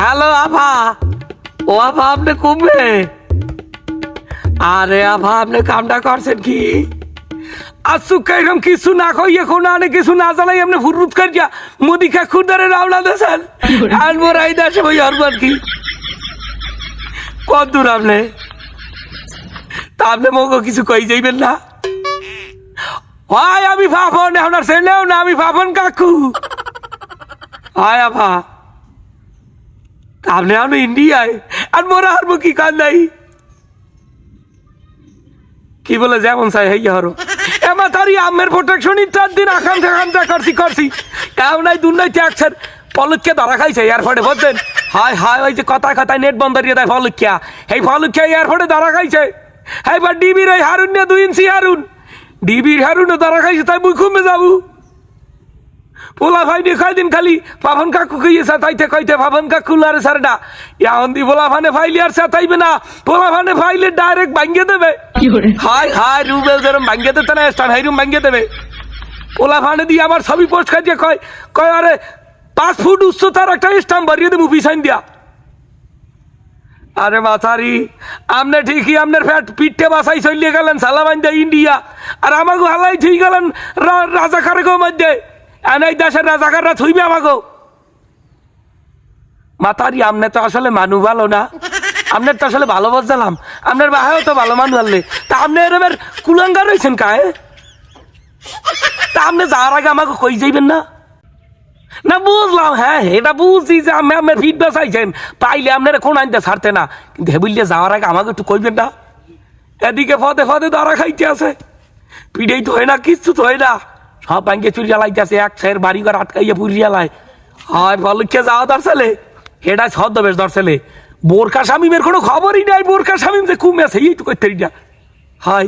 Hello আভা। ও আভা, আপনি কমবে? আরে আভা, আপনি কামটা করছেন কি? আসুক এরকম কিছু না খাইয়ে কোনো আনে কিছু না জানাই আপনি ফুরফুত করিয়া মোদি খা খুদারে রাওনা দেন আর মোরাই দেশে ভাই হরবার কি কত দূর আপনি? তা আপনি মগো কিছু কই যাইবেন না? হয় আমি ভাবন আপনার ছেলেও না, আমি ভাবন কাকু। হয় আভা, আপনি আপনি ইন্ডিয়ায় আর মোরা হারবো কি কান নাই? কি বলে যেমন চাই হইয়া হরো এমা তারি আমের প্রোটেকশন ইত্যাদি দিন আখান থাকান যা করছি এমন নাই দুর্নাই ট্যাক্সের পলুককে ধরা খাইছে এয়ারপোর্টে বুঝছেন? হায় হায়, ওই যে কথায় কথায় নেট বন্ধ দিয়ে দেয় ফলুকিয়া, এই ফলুকিয়া এয়ারপোর্টে ধরা খাইছে। হ্যাঁ বা ডিবির ওই হারুন নিয়ে 2 ইঞ্চি হারুন, ডিবির হারুনও ধরা খাইছে, তাই মুই কমে যাবো। পোলা ভাই দেখাই দিন খালি পাবন কাকু কইয়েছে তাইতে কইতে পাবন কাকু লারে সারে না এখন দি পোলা ভানে ফাইলে আর সাতাইবে না, পোলা ভানে ফাইলে ডাইরেক্ট ভাঙ্গে দেবে। হাই হাই রুবেল যেরম ভাঙ্গে দিতে না স্টান হাইরুম ভাঙ্গে দেবে। পোলা ভানে দিয়ে আমার ছবি পোস্ট খাইয়ে কয় কয় আরে 5 ফুট উচ্চতার একটা স্টাম্প বাড়িয়ে দেবো পিছাইন দিয়া। আরে মাথারি, আপনি ঠিকই আপনার পিঠে বাসাই চলিয়ে গেলেন সালামাইন্দা ইন্ডিয়া, আর আমাকে হালাই থুই গেলেন রাজাকারের মধ্যে। এই দেশের রাজাকাররা থুইবে আমাকে। মাতারি, আপনি তো আসলে মানু ভালো না, আপনার তো আসলে ভালো বুঝলাম, আপনার বাহাও তো ভালো মানুষ আনলে, তা আপনি এরমের কুলাঙ্গার রয়েছেন কায়ে? তা আপনি যাওয়ার আগে আমাকে কই যাইবেন না? না বুঝলাম, হ্যাঁ এটা বুঝছি যে আমি আপনার ফিডব্যাক চাইছেন, পাইলে আপনারা কোন আনতে ছাড়তে না, কিন্তু হেবিলে যাওয়ার আগে আমাকে একটু কইবেন না? এদিকে ফদে ফদে দাঁড়া খাইতে আছে, পিঠেই তো হয় না, কিচ্ছু তো হয় না, সব ব্যাংকে চুরি জ্বালাইতেছে, এক সাইয়ের বাড়ি ঘর আটকাইয়া পুরি জ্বালায়। হয় পলুকে যাওয়া দরছেলে, এটা ছদ্মবেশ দরছেলে। বোরকা শামিমের কোনো খবরই নাই, বোরকা শামিম যে কুমে আছে এই তো করতে না। হয়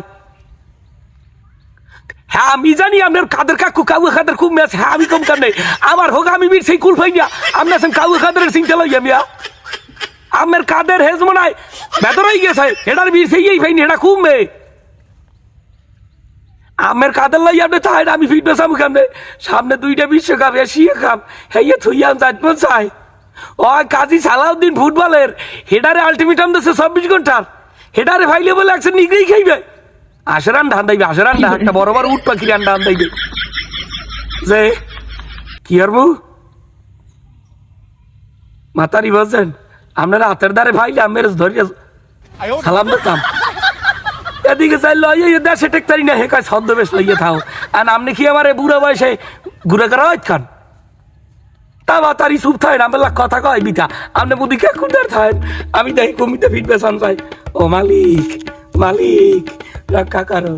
হ্যাঁ আমি জানি আপনার কাদের কাকু কাউ খাদের খুব ম্যাচ, হ্যাঁ আমি কম কার নেই আমার হোক, আমি বীর সেই কুল ফাই না আপনার কাউ খাদের চিন্তা লই আমি আমার কাদের হেজ মনে হয় ভেতরাই গেছে, এটার বীর সেই ফাইনি, এটা খুব মেয়ে আমের কাদের লাই আপনি তাই আমি ফিটনেস আমি কেমনে সামনে 2টা বিশ্বকাপ এশিয়া কাপ হেয়ে থুইয়া যাইতে চাই। ও কাজী সালাউদ্দিন ফুটবলের হেডারে আলটিমেটাম দিচ্ছে 24 ঘন্টার, হেডারে ফাইলে বলে একশো নিগড়েই খাইবে, আশরান ধান দাইবে, আশরান ধান একটা বড় বড় উঠ পাখি রান ধান দাইবে যে কি করবো। মাতারি বলছেন আপনারা হাতের দ্বারে ভাইলে আমের ধরিয়া সালাম দিতাম, এদিকে চাই লইয়ে দেশে টেকতারি না হেকায় ছদ্মবেশ লইয়ে থাও, আর আপনি কি আমার বুড়া বয়সে ঘুরে করা হয় খান? তা মাতারি চুপ থাকেন, আমার কথা কয় বিটা আপনি বুদিকে খুঁটার থাকেন, আমি দেখি কমিতে ফিটবেশন চাই। ও মালিক মালিক রক্ষা করো।